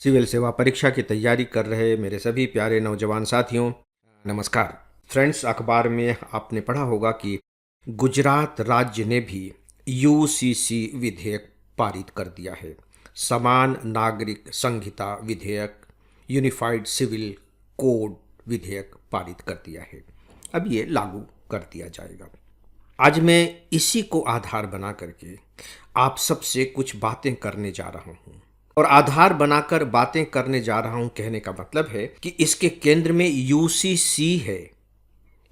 Civil सेवा परीक्षा की तैयारी कर रहे मेरे सभी प्यारे नौजवान साथियों, नमस्कार। फ्रेंड्स, अखबार में आपने पढ़ा होगा कि गुजरात राज्य ने भी यूसीसी विधेयक पारित कर दिया है। समान नागरिक संहिता विधेयक, यूनिफाइड सिविल कोड विधेयक पारित कर दिया है। अब ये लागू कर दिया जाएगा। आज मैं इसी को आधार बना करके आप सबसे कुछ बातें करने जा रहा हूँ। और आधार बनाकर बातें करने जा रहा हूं कहने का मतलब है कि इसके केंद्र में यूसीसी है,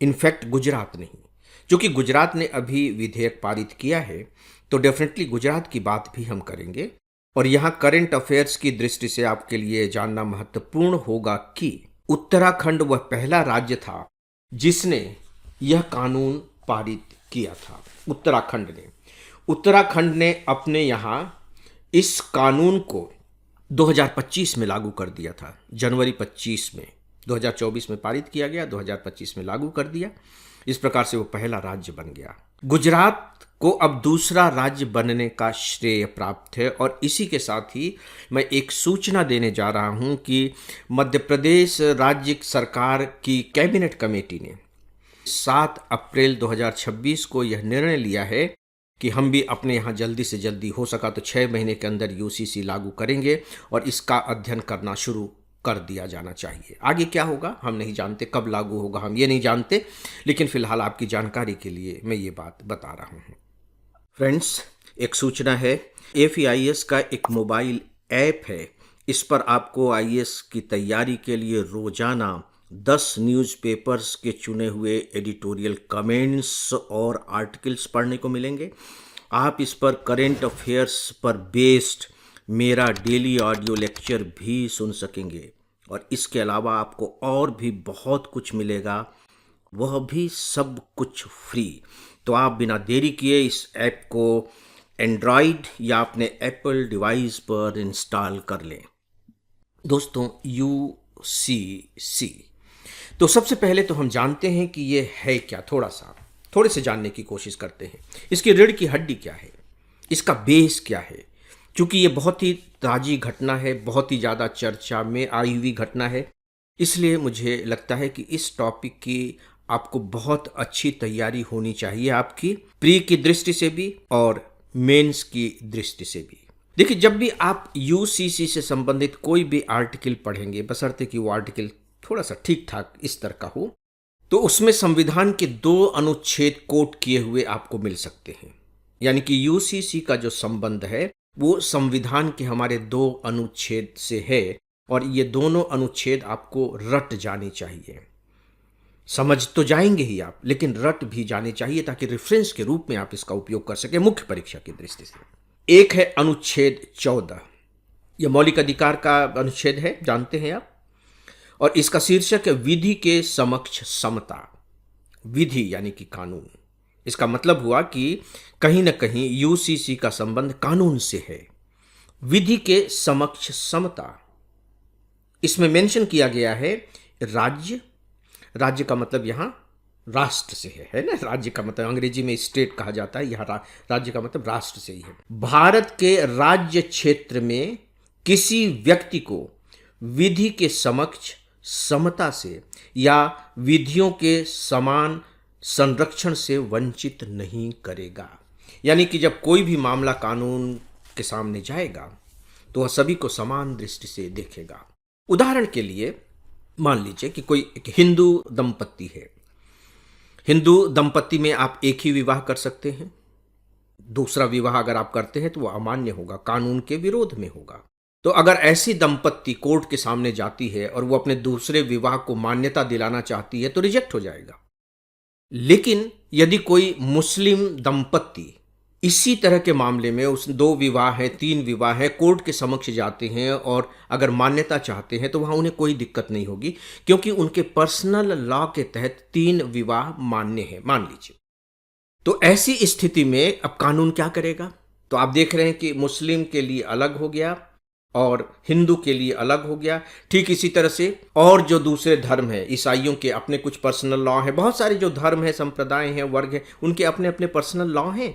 इनफैक्ट गुजरात नहीं। क्योंकि गुजरात ने अभी विधेयक पारित किया है तो डेफिनेटली गुजरात की बात भी हम करेंगे। और यहां करंट अफेयर्स की दृष्टि से आपके लिए जानना महत्वपूर्ण होगा कि उत्तराखंड वह पहला राज्य था जिसने यह कानून पारित किया था। उत्तराखंड ने अपने यहां इस कानून को 2025 में लागू कर दिया था। जनवरी 25 में 2024 में पारित किया गया, 2025 में लागू कर दिया। इस प्रकार से वो पहला राज्य बन गया। गुजरात को अब दूसरा राज्य बनने का श्रेय प्राप्त है। और इसी के साथ ही मैं एक सूचना देने जा रहा हूं कि मध्य प्रदेश राज्य सरकार की कैबिनेट कमेटी ने 7 अप्रैल 2026 को यह निर्णय लिया है कि हम भी अपने यहाँ जल्दी से जल्दी हो सका तो 6 महीने के अंदर यूसीसी लागू करेंगे और इसका अध्ययन करना शुरू कर दिया जाना चाहिए। आगे क्या होगा हम नहीं जानते, कब लागू होगा हम ये नहीं जानते, लेकिन फिलहाल आपकी जानकारी के लिए मैं ये बात बता रहा हूँ। फ्रेंड्स, एक सूचना है, AFE-IAS का एक मोबाइल ऐप है। इस पर आपको आईएएस की तैयारी के लिए रोजाना 10 न्यूज़पेपर्स के चुने हुए एडिटोरियल कमेंट्स और आर्टिकल्स पढ़ने को मिलेंगे। आप इस पर करेंट अफेयर्स पर बेस्ड मेरा डेली ऑडियो लेक्चर भी सुन सकेंगे। और इसके अलावा आपको और भी बहुत कुछ मिलेगा, वह भी सब कुछ फ्री। तो आप बिना देरी किए इस ऐप को एंड्रॉयड या अपने एप्पल डिवाइस पर इंस्टॉल कर लें। दोस्तों, यूसीसी, तो सबसे पहले तो हम जानते हैं कि ये है क्या। थोड़े से जानने की कोशिश करते हैं। इसकी रीढ़ की हड्डी क्या है, इसका बेस क्या है। क्योंकि ये बहुत ही ताज़ी घटना है, बहुत ही ज़्यादा चर्चा में आई हुई घटना है, इसलिए मुझे लगता है कि इस टॉपिक की आपको बहुत अच्छी तैयारी होनी चाहिए, आपकी प्री की दृष्टि से भी और मेंस की दृष्टि से भी। देखिए, जब भी आप यूसीसी से संबंधित कोई भी आर्टिकल पढ़ेंगे, बशर्ते कि वो आर्टिकल थोड़ा सा ठीक ठाक इस तरह का हो, तो उसमें संविधान के 2 अनुच्छेद कोट किए हुए आपको मिल सकते हैं। यानी कि यूसीसी का जो संबंध है वो संविधान के हमारे 2 अनुच्छेद से है। और ये दोनों अनुच्छेद आपको रट जाने चाहिए। समझ तो जाएंगे ही आप, लेकिन रट भी जाने चाहिए ताकि रेफरेंस के रूप में आप इसका उपयोग कर सके मुख्य परीक्षा की दृष्टि से। एक है अनुच्छेद 14, यह मौलिक अधिकार का अनुच्छेद है, जानते हैं आप। और इसका शीर्षक है विधि के समक्ष समता। विधि यानी कि कानून। इसका मतलब हुआ कि कहीं ना कहीं यूसीसी का संबंध कानून से है। विधि के समक्ष समता, इसमें मेंशन किया गया है राज्य का मतलब यहां राष्ट्र से है ना। राज्य का मतलब अंग्रेजी में स्टेट कहा जाता है, यहां राज्य का मतलब राष्ट्र से ही है। भारत के राज्य क्षेत्र में किसी व्यक्ति को विधि के समक्ष समता से या विधियों के समान संरक्षण से वंचित नहीं करेगा। यानी कि जब कोई भी मामला कानून के सामने जाएगा तो वह सभी को समान दृष्टि से देखेगा। उदाहरण के लिए मान लीजिए कि कोई एक हिंदू दंपत्ति है। हिंदू दंपत्ति में आप एक ही विवाह कर सकते हैं। दूसरा विवाह अगर आप करते हैं तो वह अमान्य होगा, कानून के विरोध में होगा। तो अगर ऐसी दंपत्ति कोर्ट के सामने जाती है और वो अपने दूसरे विवाह को मान्यता दिलाना चाहती है तो रिजेक्ट हो जाएगा। लेकिन यदि कोई मुस्लिम दंपत्ति इसी तरह के मामले में, उस 2 विवाह हैं, 3 विवाह हैं, कोर्ट के समक्ष जाते हैं और अगर मान्यता चाहते हैं तो वहां उन्हें कोई दिक्कत नहीं होगी, क्योंकि उनके पर्सनल लॉ के तहत 3 विवाह मान्य है, मान लीजिए। तो ऐसी स्थिति में अब कानून क्या करेगा? तो आप देख रहे हैं कि मुस्लिम के लिए अलग हो गया और हिंदू के लिए अलग हो गया। ठीक इसी तरह से और जो दूसरे धर्म है, ईसाइयों के अपने कुछ पर्सनल लॉ हैं, बहुत सारे जो धर्म हैं, संप्रदाय हैं, वर्ग हैं, उनके अपने अपने पर्सनल लॉ हैं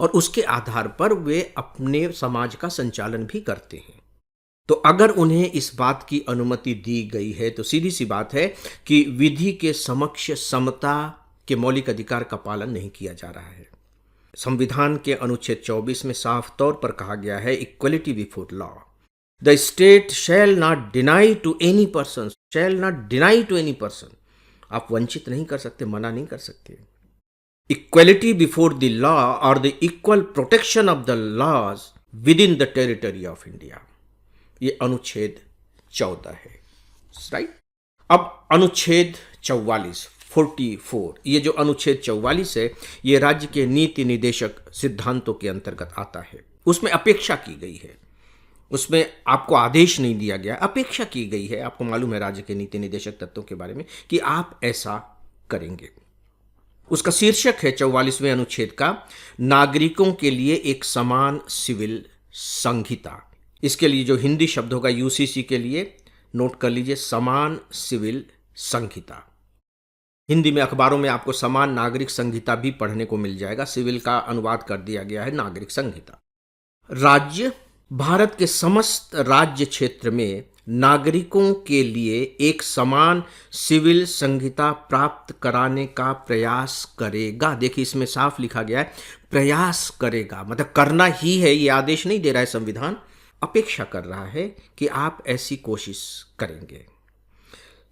और उसके आधार पर वे अपने समाज का संचालन भी करते हैं। तो अगर उन्हें इस बात की अनुमति दी गई है तो सीधी सी बात है कि विधि के समक्ष समता के मौलिक अधिकार का पालन नहीं किया जा रहा है। संविधान के अनुच्छेद 24 में साफ तौर पर कहा गया है, equality before law, the state shall not deny to any person, shall not deny to any person. आप वंचित नहीं कर सकते, मना नहीं कर सकते। इक्वलिटी बिफोर द लॉ और the equal protection of the laws within the territory of India, ये अनुच्छेद 14 है, राइट। अब अनुच्छेद 44, ये जो अनुच्छेद 44 है, ये राज्य के नीति निर्देशक सिद्धांतों के अंतर्गत आता है। उसमें अपेक्षा की गई है, उसमें आपको आदेश नहीं दिया गया, अपेक्षा की गई है। आपको मालूम है राज्य के नीति निर्देशक तत्वों के बारे में कि आप ऐसा करेंगे। उसका शीर्षक है 44वें अनुच्छेद का, नागरिकों के लिए एक समान सिविल संहिता। इसके लिए जो हिंदी शब्द होगा यूसीसी के लिए नोट कर लीजिए, समान सिविल संहिता। हिंदी में अखबारों में आपको समान नागरिक संहिता भी पढ़ने को मिल जाएगा। सिविल का अनुवाद कर दिया गया है नागरिक संहिता। राज्य, भारत के समस्त राज्य क्षेत्र में नागरिकों के लिए एक समान सिविल संहिता प्राप्त कराने का प्रयास करेगा। देखिए इसमें साफ लिखा गया है प्रयास करेगा, मतलब करना ही है, ये आदेश नहीं दे रहा है संविधान, अपेक्षा कर रहा है कि आप ऐसी कोशिश करेंगे।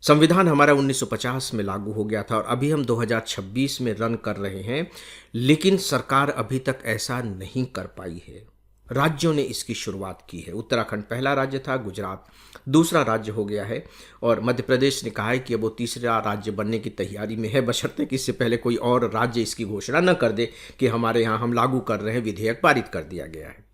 संविधान हमारा 1950 में लागू हो गया था और अभी हम 2026 में रन कर रहे हैं, लेकिन सरकार अभी तक ऐसा नहीं कर पाई है। राज्यों ने इसकी शुरुआत की है। उत्तराखंड पहला राज्य था, गुजरात दूसरा राज्य हो गया है और मध्य प्रदेश ने कहा है कि अब वो तीसरा राज्य बनने की तैयारी में है, बशर्ते कि इससे पहले कोई और राज्य इसकी घोषणा न कर दे कि हमारे यहाँ हम लागू कर रहे हैं, विधेयक पारित कर दिया गया है।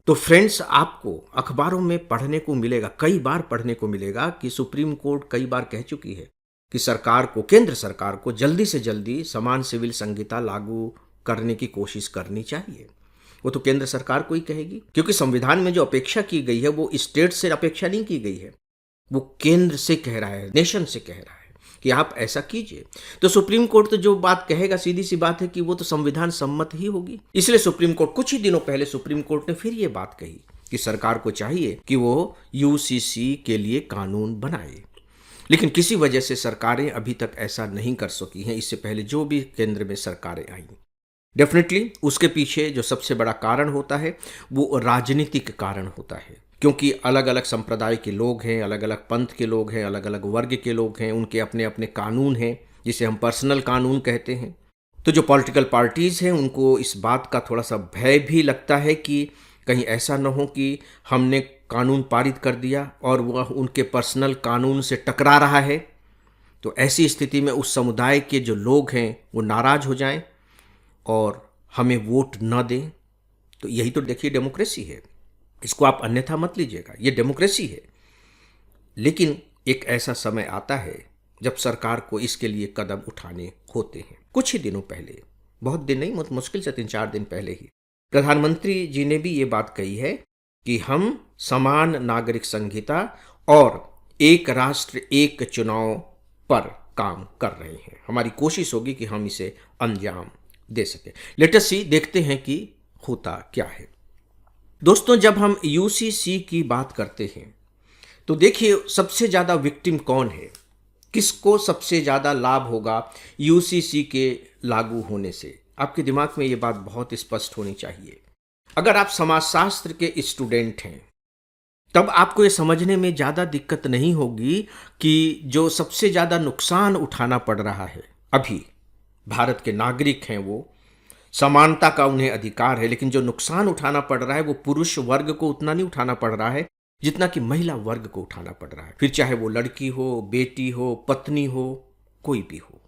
तो फ्रेंड्स, आपको अखबारों में पढ़ने को मिलेगा, कई बार पढ़ने को मिलेगा कि सुप्रीम कोर्ट कई बार कह चुकी है कि सरकार को, केंद्र सरकार को जल्दी से जल्दी समान सिविल संहिता लागू करने की कोशिश करनी चाहिए। वो तो केंद्र सरकार को ही कहेगी, क्योंकि संविधान में जो अपेक्षा की गई है वो स्टेट से अपेक्षा नहीं की गई है, वो केंद्र से कह रहा है, नेशन से कह रहा है कि आप ऐसा कीजिए। तो सुप्रीम कोर्ट तो जो बात कहेगा, सीधी सी बात है कि वो तो संविधान सम्मत ही होगी। इसलिए सुप्रीम कोर्ट, कुछ ही दिनों पहले सुप्रीम कोर्ट ने फिर ये बात कही कि सरकार को चाहिए कि वो यूसीसी के लिए कानून बनाए, लेकिन किसी वजह से सरकारें अभी तक ऐसा नहीं कर सकी हैं, इससे पहले जो भी केंद्र में सरकारें आई। डेफिनेटली उसके पीछे जो सबसे बड़ा कारण होता है वो राजनीतिक कारण होता है, क्योंकि अलग अलग संप्रदाय के लोग हैं, अलग अलग पंथ के लोग हैं, अलग अलग वर्ग के लोग हैं, उनके अपने अपने कानून हैं जिसे हम पर्सनल कानून कहते हैं। तो जो पॉलिटिकल पार्टीज़ हैं उनको इस बात का थोड़ा सा भय भी लगता है कि कहीं ऐसा न हो कि हमने कानून पारित कर दिया और वह उनके पर्सनल कानून से टकरा रहा है। तो ऐसी स्थिति में उस समुदाय के जो लोग हैं वो नाराज़ हो जाएं और हमें वोट न दें। तो यही तो देखिए डेमोक्रेसी है, इसको आप अन्यथा मत लीजिएगा, ये डेमोक्रेसी है। लेकिन एक ऐसा समय आता है जब सरकार को इसके लिए कदम उठाने होते हैं। कुछ ही दिनों पहले, बहुत दिन नहीं, मुश्किल से 3-4 दिन पहले ही प्रधानमंत्री जी ने भी ये बात कही है कि हम समान नागरिक संहिता और एक राष्ट्र एक चुनाव पर काम कर रहे हैं। हमारी कोशिश होगी कि हम इसे अंजाम दे सके। लेट अस सी, देखते हैं कि होता क्या है। दोस्तों, जब हम यूसीसी की बात करते हैं तो देखिए सबसे ज़्यादा विक्टिम कौन है, किसको सबसे ज़्यादा लाभ होगा यूसीसी के लागू होने से। आपके दिमाग में ये बात बहुत स्पष्ट होनी चाहिए। अगर आप समाजशास्त्र के स्टूडेंट हैं तब आपको ये समझने में ज़्यादा दिक्कत नहीं होगी कि जो सबसे ज़्यादा नुकसान उठाना पड़ रहा है अभी, भारत के नागरिक हैं, वो समानता का उन्हें अधिकार है, लेकिन जो नुकसान उठाना पड़ रहा है वो पुरुष वर्ग को उतना नहीं उठाना पड़ रहा है जितना कि महिला वर्ग को उठाना पड़ रहा है। फिर चाहे वो लड़की हो, बेटी हो, पत्नी हो, कोई भी हो।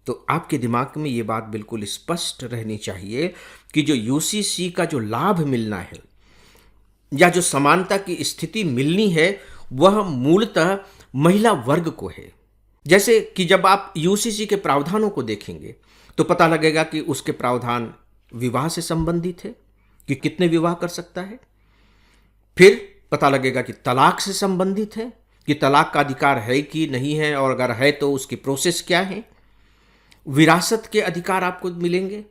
तो आपके दिमाग में ये बात बिल्कुल स्पष्ट रहनी चाहिए कि जो यूसीसी का जो लाभ मिलना है या जो समानता की स्थिति मिलनी है वह मूलतः महिला वर्ग को है। जैसे कि जब आप यूसीसी के प्रावधानों को देखेंगे तो पता लगेगा कि उसके प्रावधान विवाह से संबंधित है कि कितने विवाह कर सकता है। फिर पता लगेगा कि तलाक से संबंधित है कि तलाक का अधिकार है कि नहीं है, और अगर है तो उसकी प्रोसेस क्या है। विरासत के अधिकार आपको मिलेंगे,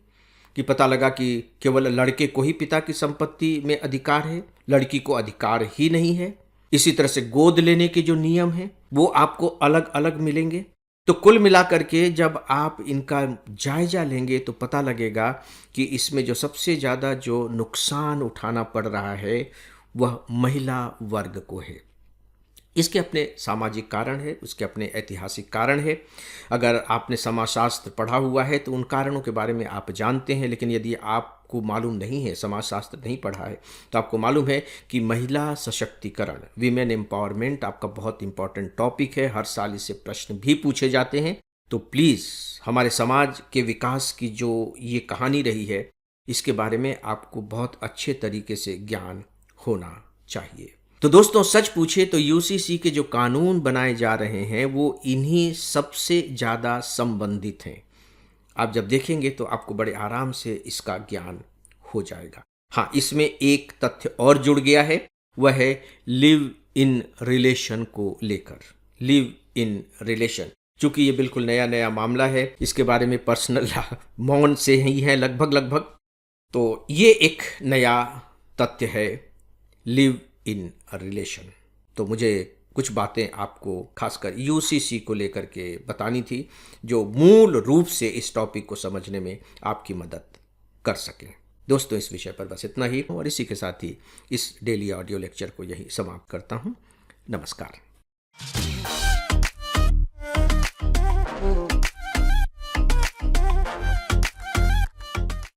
कि पता लगा कि केवल लड़के को ही पिता की संपत्ति में अधिकार है, लड़की को अधिकार ही नहीं है। इसी तरह से गोद लेने के जो नियम हैं वो आपको अलग अलग मिलेंगे। तो कुल मिलाकर के जब आप इनका जायजा लेंगे तो पता लगेगा कि इसमें जो सबसे ज़्यादा जो नुकसान उठाना पड़ रहा है वह महिला वर्ग को है। इसके अपने सामाजिक कारण है, उसके अपने ऐतिहासिक कारण है। अगर आपने समाजशास्त्र पढ़ा हुआ है तो उन कारणों के बारे में आप जानते हैं, लेकिन यदि आपको मालूम नहीं है, समाजशास्त्र नहीं पढ़ा है, तो आपको मालूम है कि महिला सशक्तिकरण, वीमेन एम्पावरमेंट आपका बहुत इंपॉर्टेंट टॉपिक है। हर साल इससे प्रश्न भी पूछे जाते हैं। तो प्लीज़ हमारे समाज के विकास की जो ये कहानी रही है, इसके बारे में आपको बहुत अच्छे तरीके से ज्ञान होना चाहिए। तो दोस्तों, सच पूछे तो यूसीसी के जो कानून बनाए जा रहे हैं वो इन्हीं सबसे ज़्यादा संबंधित हैं। आप जब देखेंगे तो आपको बड़े आराम से इसका ज्ञान हो जाएगा। हाँ, इसमें एक तथ्य और जुड़ गया है, वह है लिव इन रिलेशन को लेकर। लिव इन रिलेशन, चूंकि ये बिल्कुल नया नया मामला है, इसके बारे में पर्सनल मौन से ही है लगभग। तो ये एक नया तथ्य है, लिव इन रिलेशन। तो मुझे कुछ बातें आपको खासकर यूसीसी को लेकर के बतानी थी जो मूल रूप से इस टॉपिक को समझने में आपकी मदद कर सकें। दोस्तों, इस विषय पर बस इतना ही, और इसी के साथ ही इस डेली ऑडियो लेक्चर को यही समाप्त करता हूँ। नमस्कार।